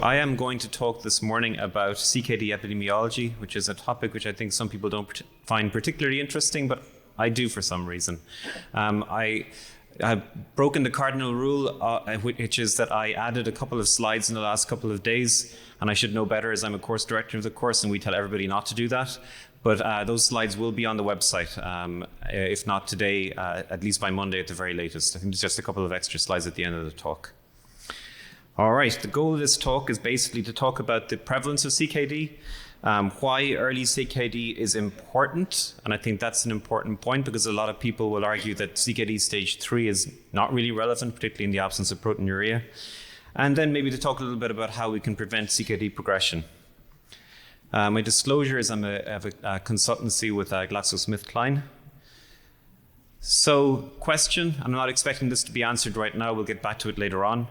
I am going to talk this morning about CKD epidemiology, which is a topic which I think some people don't find particularly interesting, but I do for some reason. I have broken the cardinal rule, which is that I added a couple of slides in the last couple of days, and I should know better as I'm a course director of the course, and we tell everybody not to do that. But those slides will be on the website, if not today, at least by Monday at the very latest. I think there's just a couple of extra slides at the end of the talk. All right, the goal of this talk is basically to talk about the prevalence of CKD, why early CKD is important, and I think that's an important point because a lot of people will argue that CKD stage 3 is not really relevant, particularly in the absence of proteinuria, and then maybe to talk a little bit about how we can prevent CKD progression. My disclosure is I have a consultancy with GlaxoSmithKline. So, question, I'm not expecting this to be answered right now, we'll get back to it later on.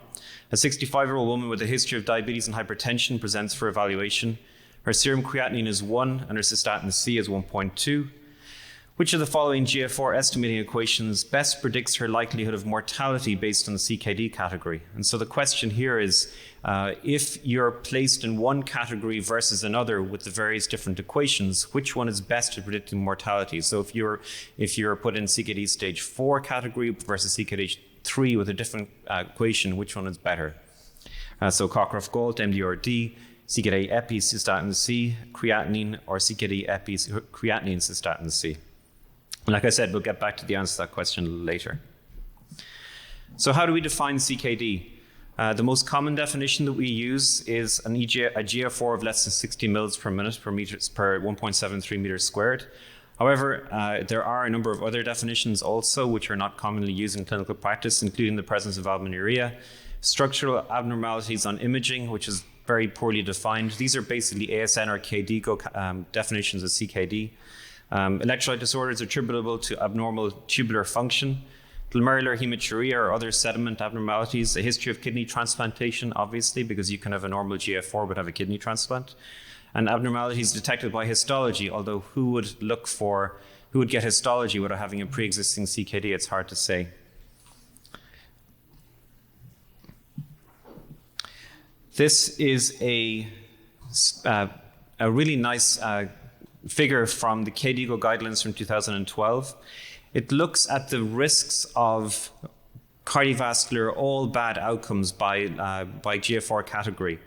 A 65-year-old woman with a history of diabetes and hypertension presents for evaluation. Her serum creatinine is 1 and her cystatin C is 1.2. Which of the following GFR estimating equations best predicts her likelihood of mortality based on the CKD category? And so the question here is, if you're placed in one category versus another with the various different equations, which one is best at predicting mortality? So if you're put in CKD stage 4 category versus CKD 3 with a different equation, which one is better? So Cockcroft-Gault, MDRD, CKD epi, cystatin C, creatinine, or CKD epi, creatinine, cystatin C. And like I said, we'll get back to the answer to that question later. So how do we define CKD? The most common definition that we use is a GFR of less than 60 mils per minute per 1.73 meters squared. However, there are a number of other definitions also which are not commonly used in clinical practice, including the presence of albuminuria, structural abnormalities on imaging, which is very poorly defined. These are basically ASN or KD definitions of CKD. Electrolyte disorders attributable to abnormal tubular function, glomerular hematuria or other sediment abnormalities, a history of kidney transplantation, obviously, because you can have a normal GFR but have a kidney transplant, and abnormalities detected by histology, although who would get histology without having a pre-existing CKD, it's hard to say. This is a really nice figure from the KDIGO guidelines from 2012. It looks at the risks of cardiovascular, all bad outcomes by GFR category.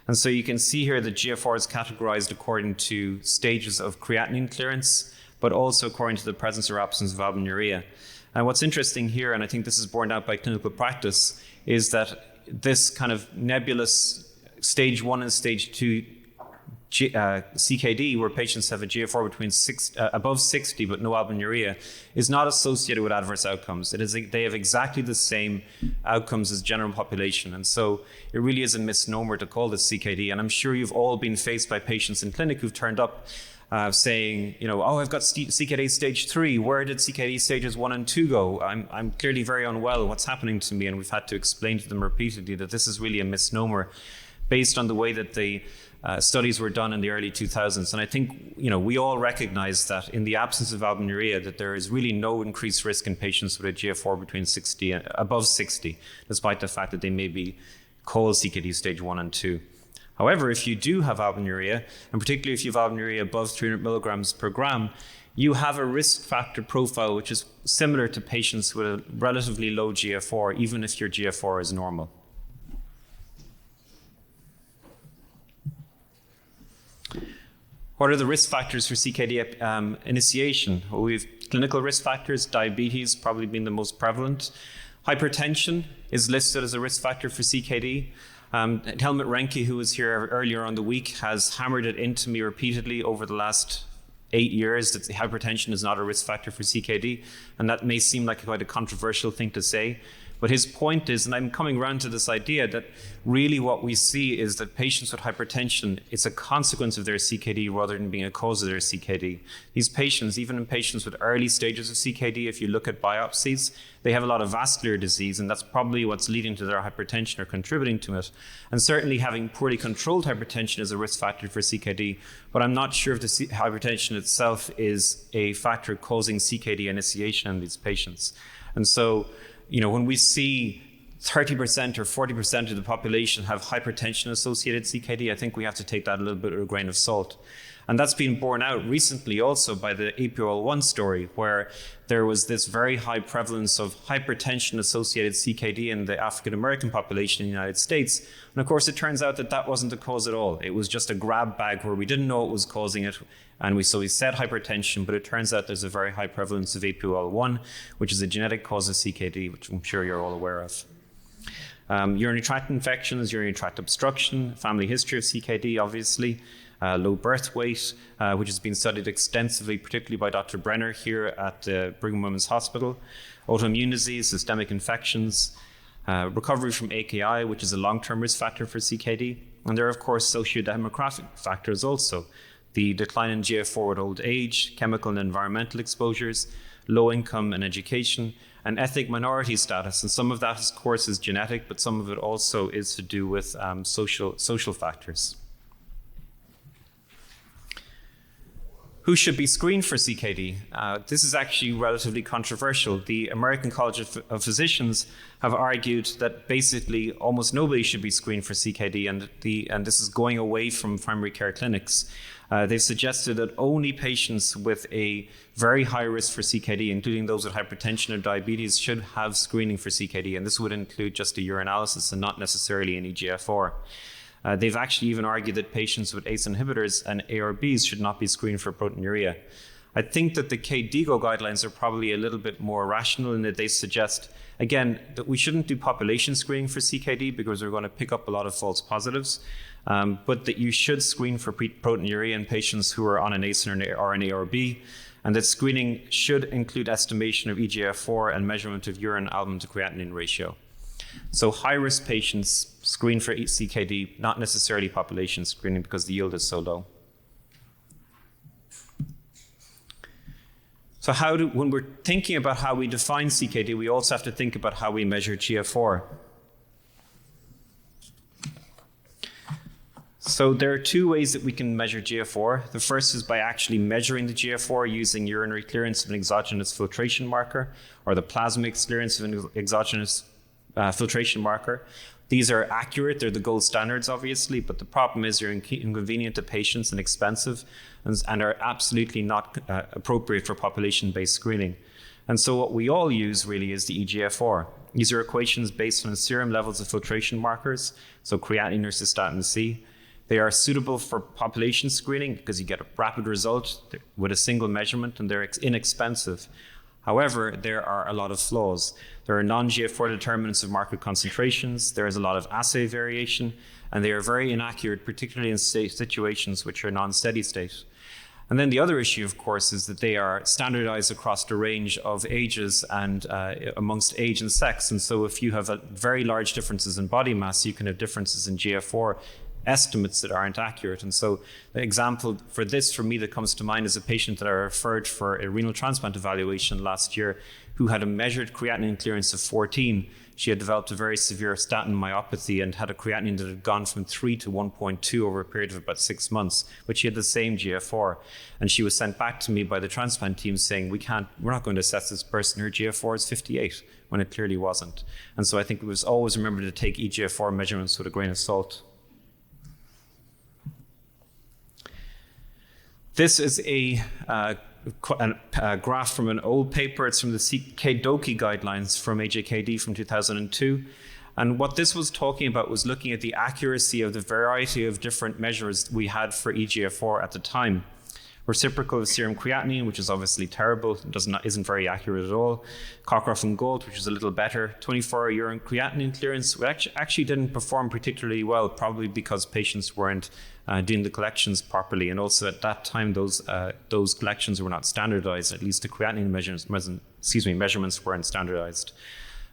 And so you can see here that GFR is categorized according to stages of creatinine clearance, but also according to the presence or absence of albuminuria. And what's interesting here, and I think this is borne out by clinical practice, is that this kind of nebulous stage 1 and stage 2 CKD, where patients have a GFR above 60 but no albuminuria, is not associated with adverse outcomes. They have exactly the same outcomes as general population. And so it really is a misnomer to call this CKD. And I'm sure you've all been faced by patients in clinic who've turned up saying, oh, I've got CKD stage 3. Where did CKD stages 1 and 2 go? I'm clearly very unwell. What's happening to me? And we've had to explain to them repeatedly that this is really a misnomer based on the way that the studies were done in the early 2000s. And I think, we all recognize that in the absence of albuminuria, that there is really no increased risk in patients with a GFR above 60, despite the fact that they may be called CKD stage 1 and 2. However, if you do have albuminuria, and particularly if you have albuminuria above 300 milligrams per gram, you have a risk factor profile which is similar to patients with a relatively low GFR, even if your GFR is normal. What are the risk factors for CKD initiation? Well, we have clinical risk factors, diabetes probably being the most prevalent. Hypertension is listed as a risk factor for CKD. Helmut Renke, who was here earlier on the week, has hammered it into me repeatedly over the last 8 years that hypertension is not a risk factor for CKD. And that may seem like quite a controversial thing to say. But his point is, and I'm coming around to this idea, that really what we see is that patients with hypertension, it's a consequence of their CKD rather than being a cause of their CKD. These patients, even in patients with early stages of CKD, if you look at biopsies, they have a lot of vascular disease, and that's probably what's leading to their hypertension or contributing to it. And certainly having poorly controlled hypertension is a risk factor for CKD, but I'm not sure if the hypertension itself is a factor causing CKD initiation in these patients. And so, when we see 30% or 40% of the population have hypertension-associated CKD, I think we have to take that a little bit with a grain of salt. And that's been borne out recently also by the APOL1 story, where there was this very high prevalence of hypertension-associated CKD in the African-American population in the United States. And of course, it turns out that that wasn't the cause at all. It was just a grab bag where we didn't know what was causing it. And so we said hypertension, but it turns out there's a very high prevalence of APOL1, which is a genetic cause of CKD, which I'm sure you're all aware of. Urinary tract infections, urinary tract obstruction, family history of CKD, obviously. Low birth weight, which has been studied extensively, particularly by Dr. Brenner here at Brigham and Women's Hospital. Autoimmune disease, systemic infections, recovery from AKI, which is a long-term risk factor for CKD. And there are, of course, socio-demographic factors also. The decline in GFR with old age, chemical and environmental exposures, low income and education, and ethnic minority status. And some of that, of course, is genetic, but some of it also is to do with social factors. Who should be screened for CKD? This is actually relatively controversial. The American College of Physicians have argued that basically almost nobody should be screened for CKD, and this is going away from primary care clinics. They've suggested that only patients with a very high risk for CKD, including those with hypertension or diabetes, should have screening for CKD, and this would include just a urinalysis and not necessarily an eGFR. They've actually even argued that patients with ACE inhibitors and ARBs should not be screened for proteinuria. I think that the KDIGO guidelines are probably a little bit more rational in that they suggest, again, that we shouldn't do population screening for CKD because we're going to pick up a lot of false positives, but that you should screen for proteinuria in patients who are on an ACE or an ARB, and that screening should include estimation of eGFR and measurement of urine albumin to creatinine ratio. So high-risk patients screen for CKD, not necessarily population screening because the yield is so low. So when we're thinking about how we define CKD, we also have to think about how we measure GFR. So there are two ways that we can measure GFR. The first is by actually measuring the GFR using urinary clearance of an exogenous filtration marker or the plasma clearance of an exogenous filtration marker. These are accurate, they're the gold standards obviously, but the problem is they're inconvenient to patients and expensive and are absolutely not appropriate for population-based screening. And so what we all use really is the eGFR. These are equations based on serum levels of filtration markers, so creatinine or cystatin C. They are suitable for population screening because you get a rapid result with a single measurement and they're inexpensive. However, there are a lot of flaws. There are non-GFR determinants of marker concentrations, there is a lot of assay variation, and they are very inaccurate, particularly in situations which are non-steady state. And then the other issue, of course, is that they are standardized across the range of ages and amongst age and sex. And so if you have very large differences in body mass, you can have differences in GFR estimates that aren't accurate. And so the example for this, for me, that comes to mind is a patient that I referred for a renal transplant evaluation last year who had a measured creatinine clearance of 14. She had developed a very severe statin myopathy and had a creatinine that had gone from 3 to 1.2 over a period of about 6 months, but she had the same GFR. And she was sent back to me by the transplant team saying, we're not going to assess this person, her GFR is 58, when it clearly wasn't. And so I think we must always remember to take eGFR measurements with a grain of salt. This is a graph from an old paper. It's from the KDOKI guidelines from AJKD from 2002. And what this was talking about was looking at the accuracy of the variety of different measures we had for eGFR at the time. Reciprocal of serum creatinine, which is obviously terrible, isn't very accurate at all. Cockcroft and Gold, which is a little better. 24-hour urine creatinine clearance, which actually didn't perform particularly well, probably because patients weren't doing the collections properly. And also at that time, those collections were not standardized. At least the creatinine measurements weren't standardized.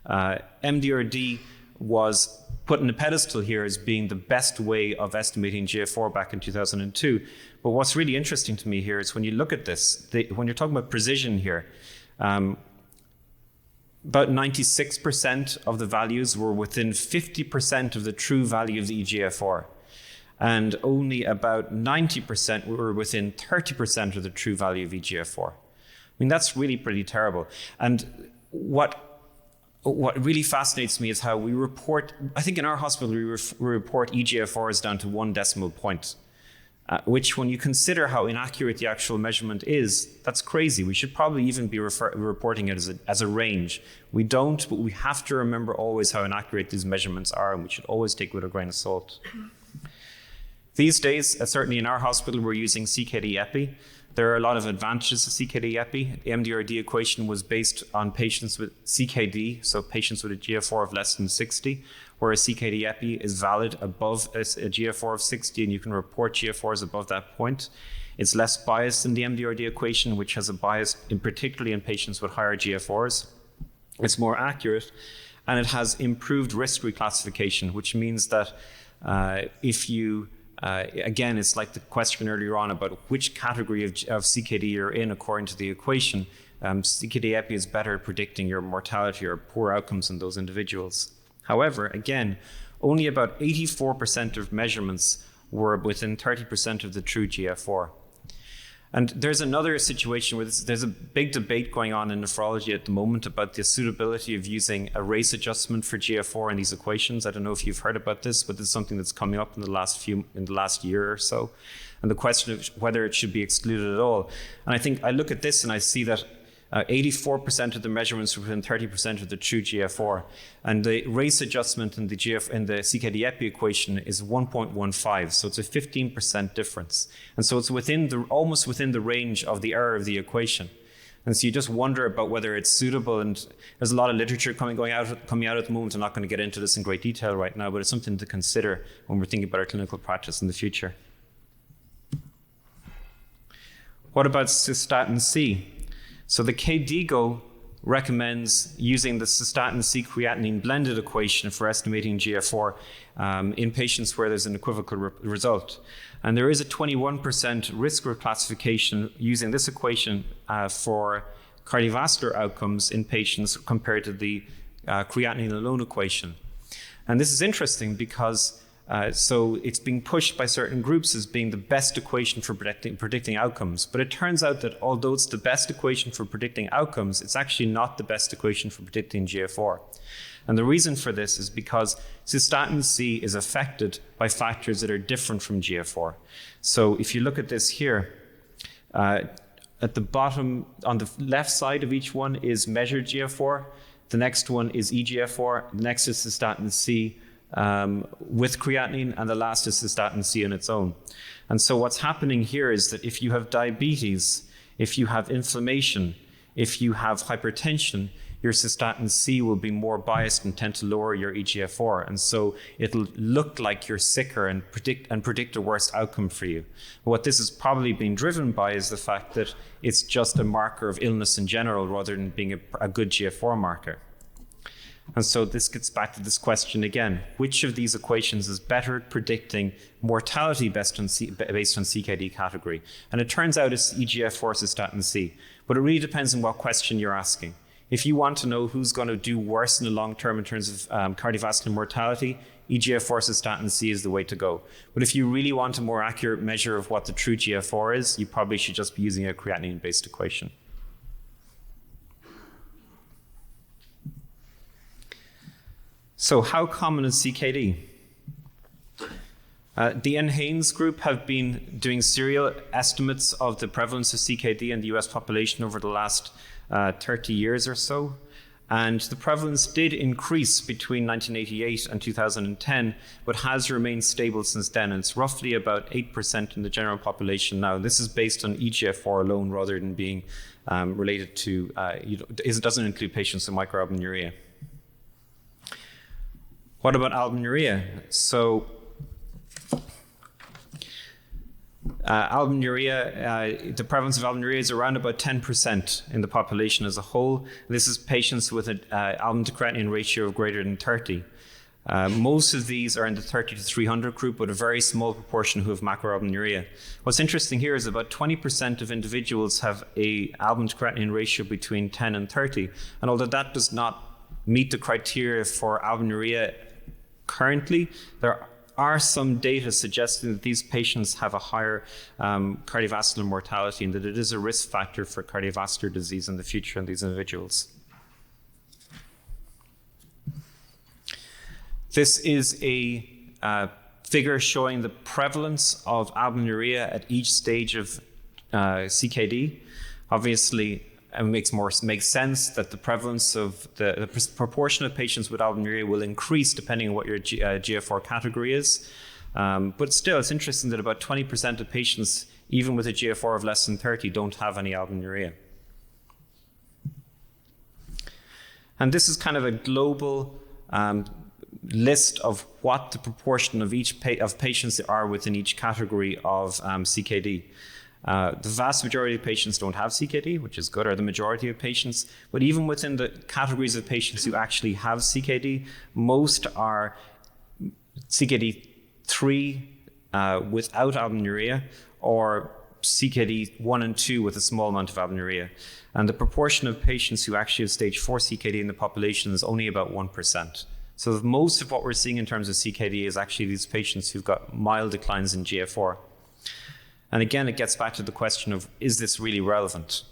MDRD was put on a pedestal here as being the best way of estimating GFR back in 2002. But what's really interesting to me here is when you look at this, when you're talking about precision here, about 96% of the values were within 50% of the true value of the eGFR. And only about 90% were within 30% of the true value of eGFR. I mean, that's really pretty terrible. And what what really fascinates me is how we report, I think in our hospital, we report eGFRs down to 1 decimal point, which when you consider how inaccurate the actual measurement is, that's crazy. We should probably even be reporting it as a range. We don't, but we have to remember always how inaccurate these measurements are, and we should always take it with a grain of salt. These days, certainly in our hospital, we're using CKD-EPI. There are a lot of advantages to CKD-EPI. The MDRD equation was based on patients with CKD, so patients with a GFR of less than 60, whereas CKD-EPI is valid above a GFR of 60, and you can report GFRs above that point. It's less biased than the MDRD equation, which has a bias particularly in patients with higher GFRs. It's more accurate, and it has improved risk reclassification, which means that if you again, it's like the question earlier on about which category of CKD you're in according to the equation. CKD-EPI is better at predicting your mortality or poor outcomes in those individuals. However, again, only about 84% of measurements were within 30% of the true GFR. And there's another situation where there's a big debate going on in nephrology at the moment about the suitability of using a race adjustment for GFR in these equations. I don't know if you've heard about this, but it's something that's coming up in the last year or so. And the question of whether it should be excluded at all. And I think I look at this and I see that 84% of the measurements were within 30% of the true GFR. And the race adjustment in the CKD-EPI equation is 1.15, so it's a 15% difference. And so it's almost within the range of the error of the equation. And so you just wonder about whether it's suitable, and there's a lot of literature coming out at the moment. I'm not going to get into this in great detail right now, but it's something to consider when we're thinking about our clinical practice in the future. What about cystatin C? So the KDIGO recommends using the cystatin C creatinine blended equation for estimating GFR in patients where there's an equivocal result. And there is a 21% risk reclassification using this equation for cardiovascular outcomes in patients compared to the creatinine alone equation. And this is interesting because so it's being pushed by certain groups as being the best equation for predicting outcomes. But it turns out that although it's the best equation for predicting outcomes, it's actually not the best equation for predicting GFR. And the reason for this is because cystatin C is affected by factors that are different from GFR. So if you look at this here, at the bottom, on the left side of each one is measured GFR. The next one is eGFR. The next is cystatin C with creatinine, and the last is cystatin C on its own. And so what's happening here is that if you have diabetes, if you have inflammation, if you have hypertension, your cystatin C will be more biased and tend to lower your eGFR. And so it'll look like you're sicker and predict a worse outcome for you. But what this is probably being driven by is the fact that it's just a marker of illness in general rather than being a good GFR marker. And so this gets back to this question again. Which of these equations is better at predicting mortality based on CKD category? And it turns out it's eGFR cystatin C. But it really depends on what question you're asking. If you want to know who's going to do worse in the long term in terms of cardiovascular mortality, eGFR cystatin C is the way to go. But if you really want a more accurate measure of what the true GFR is, you probably should just be using a creatinine-based equation. So how common is CKD? The NHANES group have been doing serial estimates of the prevalence of CKD in the US population over the last 30 years or so. And the prevalence did increase between 1988 and 2010, but has remained stable since then. And it's roughly about 8% in the general population now. This is based on eGFR alone rather than being related to, it doesn't include patients with microalbuminuria. What about albuminuria? So albuminuria, the prevalence of albuminuria is around about 10% in the population as a whole. This is patients with an albumin to creatinine ratio of greater than 30. Most of these are in the 30 to 300 group, but a very small proportion who have macroalbuminuria. What's interesting here is about 20% of individuals have a albumin to creatinine ratio between 10 and 30. And although that does not meet the criteria for albuminuria currently, there are some data suggesting that these patients have a higher cardiovascular mortality and that it is a risk factor for cardiovascular disease in the future in these individuals. This is a figure showing the prevalence of albuminuria at each stage of CKD. Obviously, it makes sense that the prevalence of the proportion of patients with albuminuria will increase depending on what your GFR category is. But still, it's interesting that about 20% of patients, even with a GFR of less than 30, don't have any albuminuria. And this is kind of a global list of what the proportion of of patients are within each category of CKD. The vast majority of patients don't have CKD, which is good, or the majority of patients. But even within the categories of patients who actually have CKD, most are CKD 3 without albuminuria, or CKD 1 and 2 with a small amount of albuminuria. And the proportion of patients who actually have stage 4 CKD in the population is only about 1%. So most of what we're seeing in terms of CKD is actually these patients who've got mild declines in GFR. And again, it gets back to the question of, is this really relevant?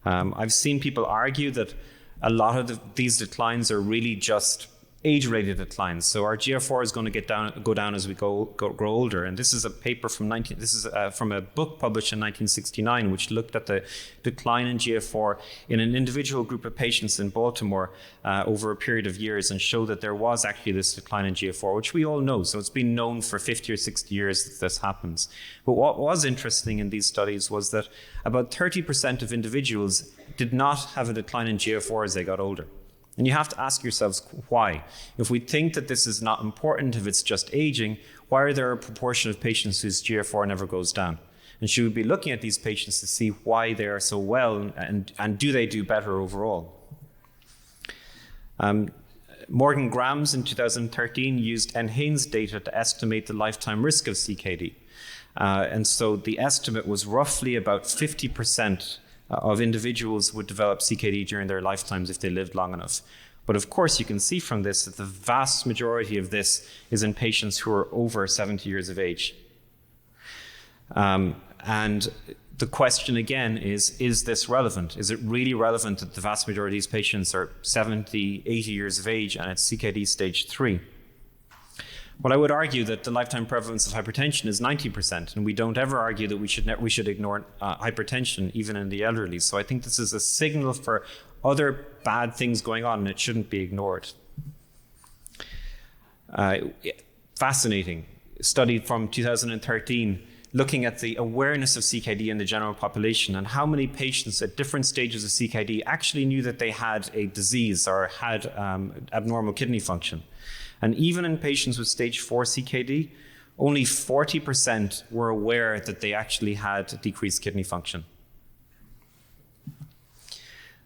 I've seen people argue that a lot of these declines are really just age-related declines. So our GFR is going to go down as we grow older. And this is a paper from from a book published in 1969, which looked at the decline in GFR in an individual group of patients in Baltimore over a period of years, and showed that there was actually this decline in GFR, which we all know. So it's been known for 50 or 60 years that this happens. But what was interesting in these studies was that about 30% of individuals did not have a decline in GFR as they got older. And you have to ask yourselves why. If we think that this is not important, if it's just aging, why are there a proportion of patients whose GFR never goes down? And should we be looking at these patients to see why they are so well, and do they do better overall? Morgan Grams in 2013 used NHANES data to estimate the lifetime risk of CKD. And so the estimate was roughly about 50% of individuals would develop CKD during their lifetimes if they lived long enough. But of course, you can see from this that the vast majority of this is in patients who are over 70 years of age. And the question again is this relevant? Is it really relevant that the vast majority of these patients are 70, 80 years of age and it's CKD stage 3? Well, I would argue that the lifetime prevalence of hypertension is 90%, and we don't ever argue that we should ignore hypertension even in the elderly. So I think this is a signal for other bad things going on, and it shouldn't be ignored. Fascinating study from 2013 looking at the awareness of CKD in the general population and how many patients at different stages of CKD actually knew that they had a disease or had abnormal kidney function. And even in patients with stage 4 CKD, only 40% were aware that they actually had decreased kidney function.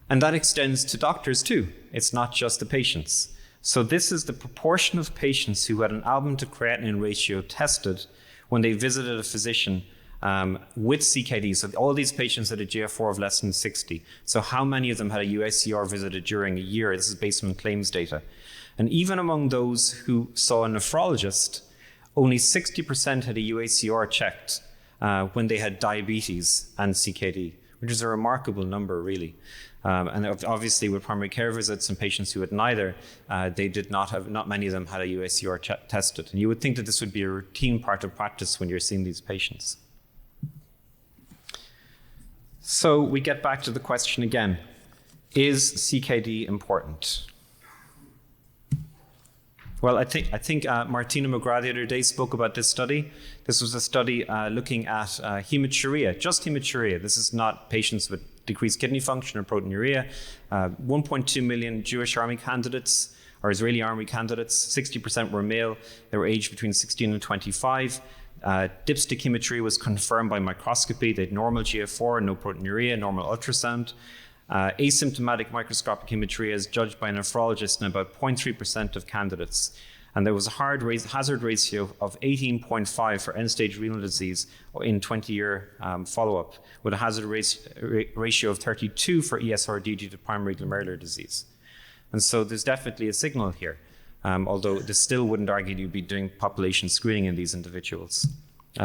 And that extends to doctors too. It's not just the patients. So this is the proportion of patients who had an albumin to creatinine ratio tested when they visited a physician with CKD. So all these patients had a GFR of less than 60. So how many of them had a UACR visited during a year? This is based on claims data. And even among those who saw a nephrologist, only 60% had a UACR checked when they had diabetes and CKD, which is a remarkable number, really. And obviously, with primary care visits and patients who had neither, not many of them had a UACR tested. And you would think that this would be a routine part of practice when you're seeing these patients. So we get back to the question again, is CKD important? Well, I think Martina McGrath the other day spoke about this study. This was a study looking at hematuria, just hematuria. This is not patients with decreased kidney function or proteinuria. 1.2 million Jewish army candidates or Israeli army candidates, 60% were male. They were aged between 16 and 25. Dipstick hematuria was confirmed by microscopy. They had normal GFR, no proteinuria, normal ultrasound. Asymptomatic microscopic hematuria is judged by a nephrologist in about 0.3% of candidates. And there was a hazard ratio of 18.5 for end-stage renal disease in 20-year follow-up, with a hazard ratio of 32 for ESRD due to primary glomerular disease. And so there's definitely a signal here, although this still wouldn't argue you'd be doing population screening in these individuals.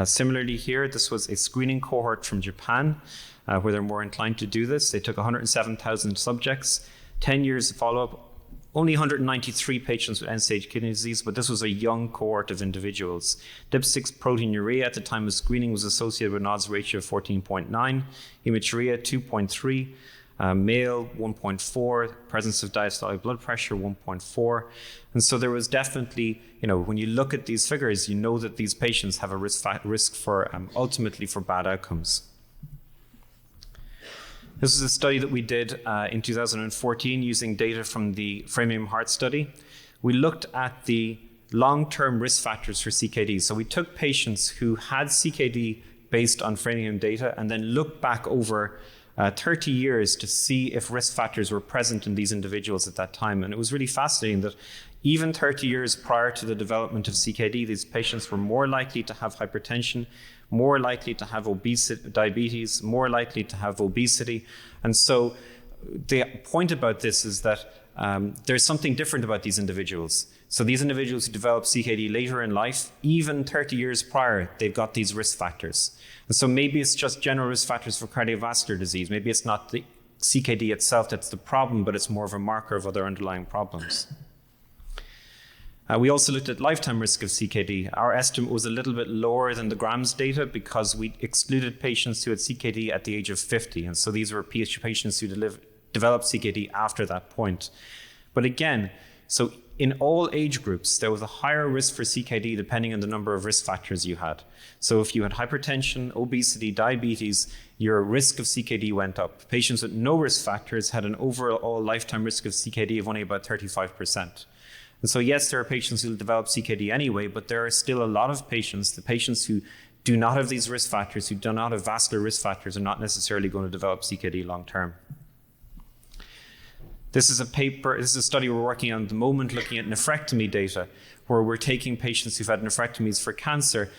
Similarly here, this was a screening cohort from Japan, where they're more inclined to do this. They took 107,000 subjects, 10 years of follow-up, only 193 patients with end-stage kidney disease, but this was a young cohort of individuals. DIP6 proteinuria at the time of screening was associated with an odds ratio of 14.9, hematuria 2.3, male 1.4, presence of diastolic blood pressure 1.4. And so there was definitely, when you look at these figures, you know that these patients have a risk for ultimately for bad outcomes. This is a study that we did in 2014 using data from the Framingham Heart Study. We looked at the long-term risk factors for CKD. So we took patients who had CKD based on Framingham data and then looked back over 30 years to see if risk factors were present in these individuals at that time. And it was really fascinating that even 30 years prior to the development of CKD, these patients were more likely to have hypertension, more likely to have diabetes, more likely to have obesity. And so the point about this is that there's something different about these individuals. So these individuals who develop CKD later in life, even 30 years prior, they've got these risk factors. And so maybe it's just general risk factors for cardiovascular disease. Maybe it's not the CKD itself that's the problem, but it's more of a marker of other underlying problems. We also looked at lifetime risk of CKD. Our estimate was a little bit lower than the Graham's data because we excluded patients who had CKD at the age of 50. And so these were patients who developed CKD after that point. But again, so in all age groups, there was a higher risk for CKD depending on the number of risk factors you had. So if you had hypertension, obesity, diabetes, your risk of CKD went up. Patients with no risk factors had an overall lifetime risk of CKD of only about 35%. And so yes, there are patients who develop CKD anyway, but there are still a lot of patients, the patients who do not have these risk factors, who do not have vascular risk factors, are not necessarily going to develop CKD long term. This is a study we're working on at the moment looking at nephrectomy data, where we're taking patients who've had nephrectomies for cancer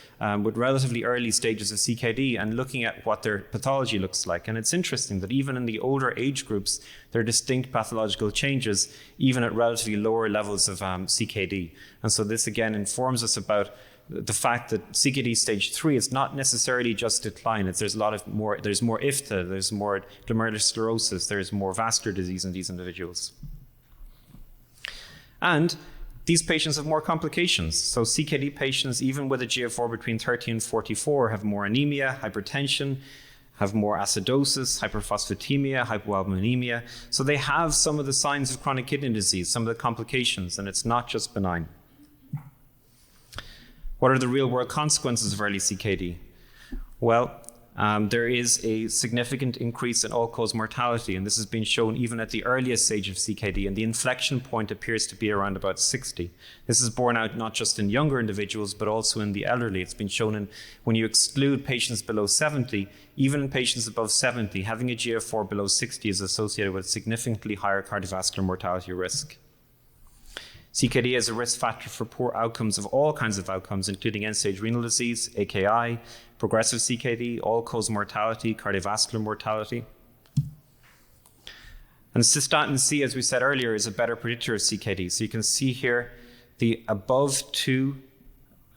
with relatively early stages of CKD and looking at what their pathology looks like. And it's interesting that even in the older age groups, there are distinct pathological changes, even at relatively lower levels of CKD. And so this again informs us about the fact that CKD stage 3 is not necessarily just decline. There's more IFTA, there's more glomerular sclerosis, there's more vascular disease in these individuals. And these patients have more complications. So CKD patients, even with a GFR between 30 and 44, have more anemia, hypertension, have more acidosis, hyperphosphatemia, hypoalbuminemia. So they have some of the signs of chronic kidney disease, some of the complications, and it's not just benign. What are the real-world consequences of early CKD? Well, there is a significant increase in all-cause mortality, and this has been shown even at the earliest stage of CKD, and the inflection point appears to be around about 60. This is borne out not just in younger individuals, but also in the elderly. It's been shown when you exclude patients below 70, even in patients above 70, having a GFR below 60 is associated with significantly higher cardiovascular mortality risk. CKD is a risk factor for poor outcomes of all kinds of outcomes, including end-stage renal disease, AKI, progressive CKD, all-cause mortality, cardiovascular mortality. And cystatin C, as we said earlier, is a better predictor of CKD. So you can see here the above two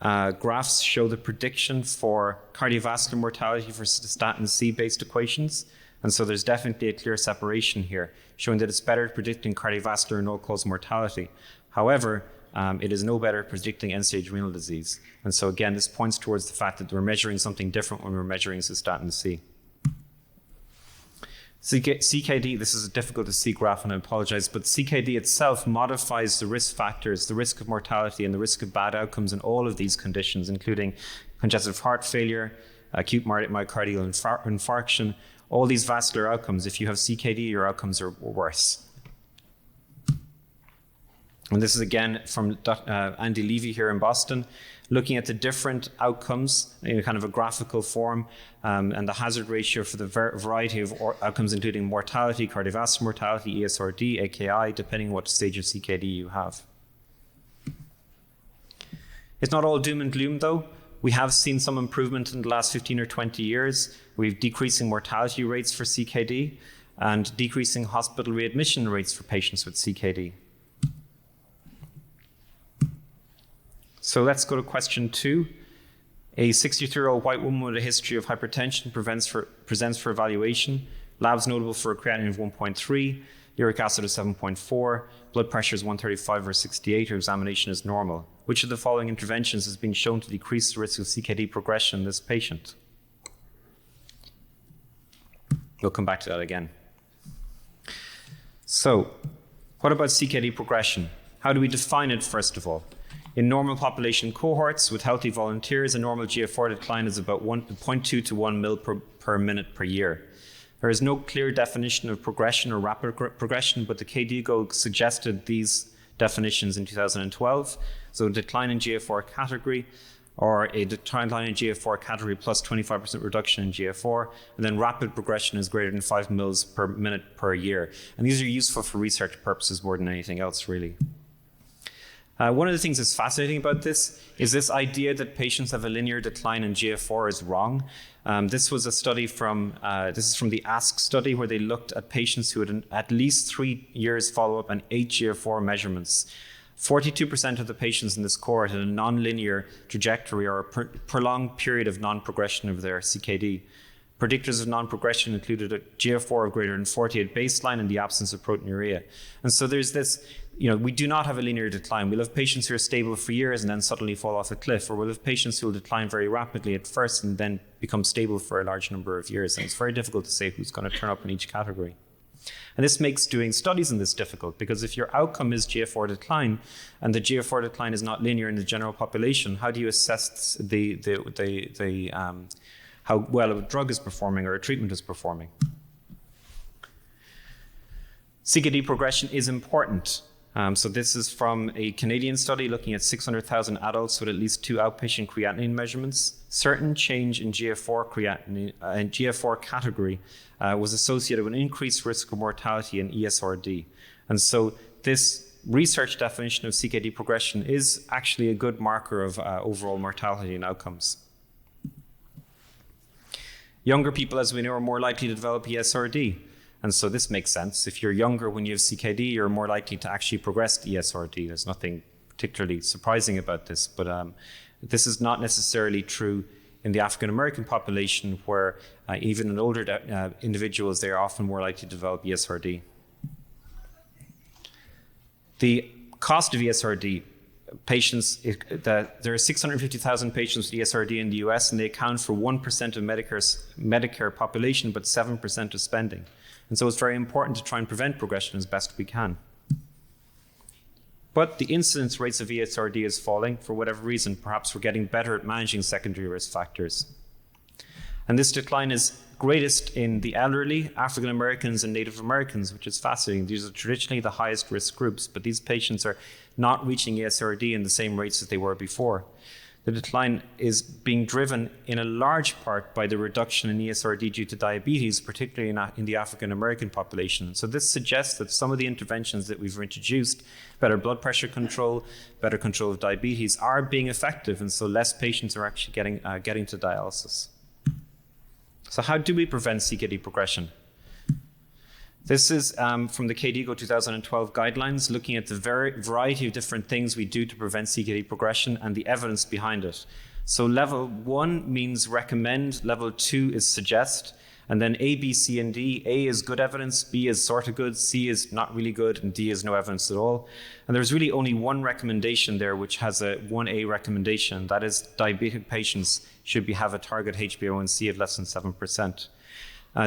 graphs show the prediction for cardiovascular mortality for cystatin C-based equations. And so there's definitely a clear separation here, showing that it's better at predicting cardiovascular and all-cause mortality. However, it is no better at predicting end-stage renal disease. And so again, this points towards the fact that we're measuring something different when we're measuring cystatin C. CKD, this is a difficult to see graph, and I apologize, but CKD itself modifies the risk factors, the risk of mortality and the risk of bad outcomes in all of these conditions, including congestive heart failure, acute myocardial infarction, all these vascular outcomes. If you have CKD, your outcomes are worse. And this is again from Andy Levy here in Boston, looking at the different outcomes in kind of a graphical form and the hazard ratio for the variety of outcomes, including mortality, cardiovascular mortality, ESRD, AKI, depending on what stage of CKD you have. It's not all doom and gloom though. We have seen some improvement in the last 15 or 20 years. We've decreasing mortality rates for CKD and decreasing hospital readmission rates for patients with CKD. So let's go to question 2. A 63-year-old white woman with a history of hypertension presents for evaluation. Labs notable for a creatinine of 1.3. uric acid is 7.4, blood pressure is 135/68, or examination is normal. Which of the following interventions has been shown to decrease the risk of CKD progression in this patient? We'll come back to that again. So, what about CKD progression? How do we define it, first of all? In normal population cohorts with healthy volunteers, a normal GFR decline is about 0.2 to 1 mil per minute per year. There is no clear definition of progression or rapid progression, but the KDIGO suggested these definitions in 2012. So a decline in GFR category, or a decline in GFR category plus 25% reduction in GFR, and then rapid progression is greater than 5 mils per minute per year. And these are useful for research purposes more than anything else, really. One of the things that's fascinating about this is this idea that patients have a linear decline in GFR is wrong. This was a study from the ASK study, where they looked at patients who had at least 3 years follow-up and 8 GFR measurements. 42% of the patients in this cohort had a non-linear trajectory or a prolonged period of non-progression of their CKD. Predictors of non-progression included a GFR of greater than 40 at baseline and the absence of proteinuria. And so there's this, we do not have a linear decline. We'll have patients who are stable for years and then suddenly fall off a cliff, or we'll have patients who will decline very rapidly at first and then become stable for a large number of years. And it's very difficult to say who's going to turn up in each category. And this makes doing studies in this difficult, because if your outcome is GFR decline and the GFR decline is not linear in the general population, how do you assess how well a drug is performing or a treatment is performing? CKD progression is important. So this is from a Canadian study looking at 600,000 adults with at least 2 outpatient creatinine measurements. Certain change in GFR creatinine and GFR category was associated with an increased risk of mortality in ESRD. And so this research definition of CKD progression is actually a good marker of overall mortality and outcomes. Younger people, as we know, are more likely to develop ESRD. And so this makes sense. If you're younger when you have CKD, you're more likely to actually progress to ESRD. There's nothing particularly surprising about this, but this is not necessarily true in the African American population, where even in older individuals, they are often more likely to develop ESRD. The cost of ESRD, there are 650,000 patients with ESRD in the US, and they account for 1% of Medicare population, but 7% of spending. And so it's very important to try and prevent progression as best we can. But the incidence rates of ESRD is falling for whatever reason. Perhaps we're getting better at managing secondary risk factors. And this decline is greatest in the elderly, African Americans, and Native Americans, which is fascinating. These are traditionally the highest risk groups, but these patients are not reaching ESRD in the same rates as they were before. The decline is being driven in a large part by the reduction in ESRD due to diabetes, particularly in the African American population. So this suggests that some of the interventions that we've introduced, better blood pressure control, better control of diabetes, are being effective, and so less patients are actually getting to dialysis. So how do we prevent CKD progression? This is from the KDIGO 2012 guidelines, looking at the variety of different things we do to prevent CKD progression and the evidence behind it. So level 1 means recommend, level 2 is suggest, and then A, B, C, and D. A is good evidence, B is sort of good, C is not really good, and D is no evidence at all. And there's really only one recommendation there, which has a 1A recommendation. That is, diabetic patients should have a target HbA1c of less than 7%.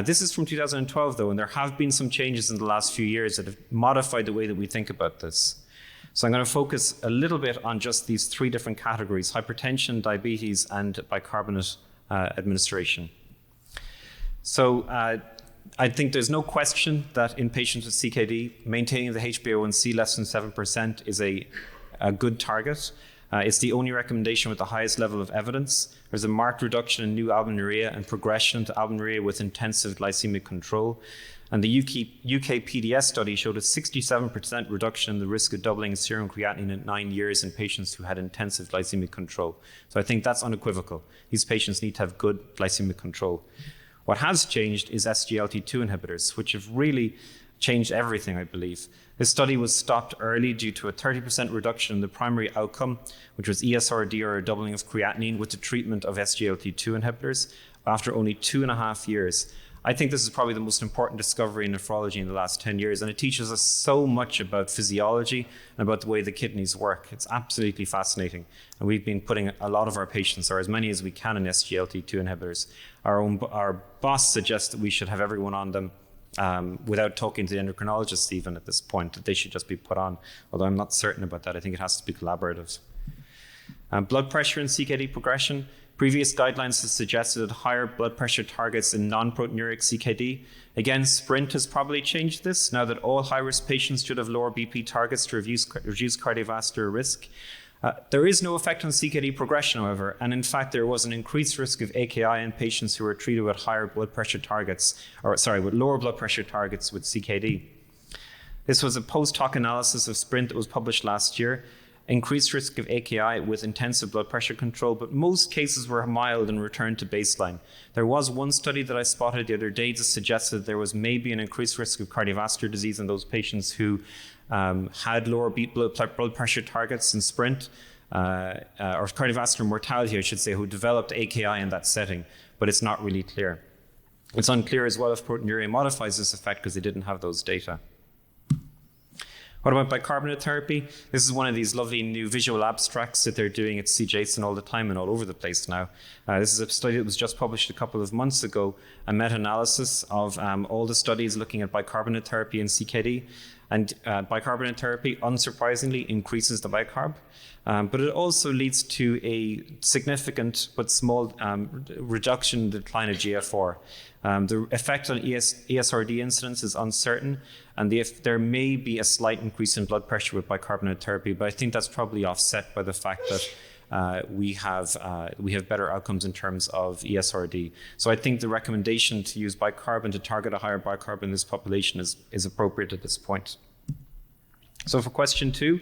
This is from 2012, though, and there have been some changes in the last few years that have modified the way that we think about this. So I'm going to focus a little bit on just these 3 different categories: hypertension, diabetes, and bicarbonate administration. So I think there's no question that in patients with CKD, maintaining the HbA1c less than 7% is a good target. It's the only recommendation with the highest level of evidence. There's a marked reduction in new albuminuria and progression to albuminuria with intensive glycemic control. And the UK PDS study showed a 67% reduction in the risk of doubling serum creatinine at 9 years in patients who had intensive glycemic control. So I think that's unequivocal. These patients need to have good glycemic control. What has changed is SGLT2 inhibitors, which have really changed everything, I believe. This study was stopped early due to a 30% reduction in the primary outcome, which was ESRD, or a doubling of creatinine, with the treatment of SGLT2 inhibitors after only 2.5 years. I think this is probably the most important discovery in nephrology in the last 10 years, and it teaches us so much about physiology and about the way the kidneys work. It's absolutely fascinating. And we've been putting a lot of our patients, or as many as we can, in SGLT2 inhibitors. Our boss suggests that we should have everyone on them without talking to the endocrinologist even at this point, that they should just be put on. Although I'm not certain about that. I think it has to be collaborative. Blood pressure and CKD progression. Previous guidelines have suggested higher blood pressure targets in non-proteinuric CKD. Again, SPRINT has probably changed this, now that all high-risk patients should have lower BP targets to reduce cardiovascular risk. There is no effect on CKD progression, however, and in fact there was an increased risk of AKI in patients who were treated with higher blood pressure targets, with lower blood pressure targets with CKD. This was a post-hoc analysis of SPRINT that was published last year. Increased risk of AKI with intensive blood pressure control, but most cases were mild and returned to baseline. There was one study that I spotted the other day that suggested there was maybe an increased risk of cardiovascular disease in those patients who had lower blood pressure targets in SPRINT, or cardiovascular mortality, I should say, who developed AKI in that setting, but it's not really clear. It's unclear as well if proteinuria modifies this effect because they didn't have those data. What about bicarbonate therapy? This is one of these lovely new visual abstracts that they're doing at CJASN all the time and all over the place now. This is a study that was just published a couple of months ago, a meta-analysis of all the studies looking at bicarbonate therapy in CKD. And bicarbonate therapy, unsurprisingly, increases the bicarb, but it also leads to a significant but small reduction in the decline of GFR. The effect on ESRD incidence is uncertain, and there may be a slight increase in blood pressure with bicarbonate therapy, but I think that's probably offset by the fact that we have better outcomes in terms of ESRD. So I think the recommendation to use bicarb and to target a higher bicarb in this population is appropriate at this point. So for question 2,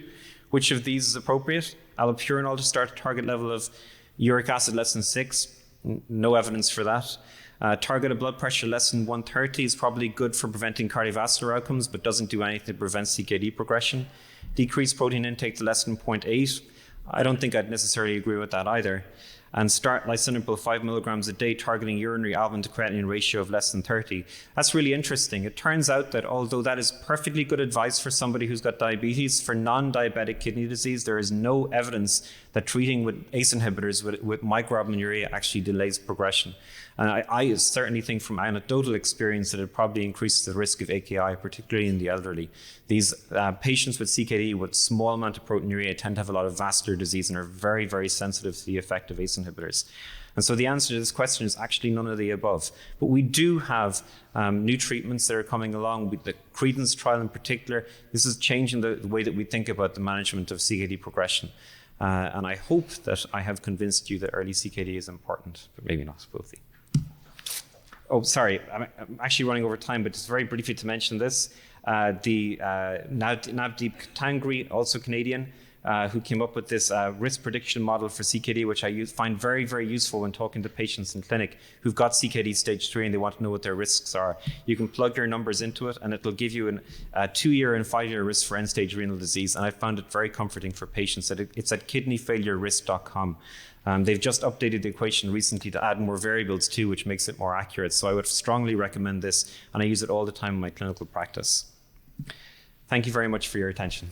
which of these is appropriate? Allopurinol to start a target level of uric acid less than 6. No evidence for that. Target a blood pressure less than 130 is probably good for preventing cardiovascular outcomes, but doesn't do anything to prevent CKD progression. Decrease protein intake to less than 0.8. I don't think I'd necessarily agree with that either. And start lisinopril 5 milligrams a day, targeting urinary albumin to creatinine ratio of less than 30. That's really interesting. It turns out that although that is perfectly good advice for somebody who's got diabetes, for non-diabetic kidney disease, there is no evidence that treating with ACE inhibitors with microalbuminuria actually delays progression. And I certainly think from anecdotal experience that it probably increases the risk of AKI, particularly in the elderly. These patients with CKD with small amount of proteinuria tend to have a lot of vascular disease and are very, very sensitive to the effect of ACE inhibitors. And so the answer to this question is actually none of the above. But we do have new treatments that are coming along, with the Credence trial in particular. This is changing the way that we think about the management of CKD progression. And I hope that I have convinced you that early CKD is important, but maybe not, we'll see. Oh, sorry, I'm actually running over time, but just very briefly to mention this. Navdeep Tangri, also Canadian, who came up with this risk prediction model for CKD, which I find very, very useful when talking to patients in clinic who've got CKD stage 3 and they want to know what their risks are. You can plug your numbers into it and it'll give you a 2-year and 5-year risk for end-stage renal disease. And I found it very comforting for patients. It's at kidneyfailurerisk.com. They've just updated the equation recently to add more variables too, which makes it more accurate. So I would strongly recommend this, and I use it all the time in my clinical practice. Thank you very much for your attention.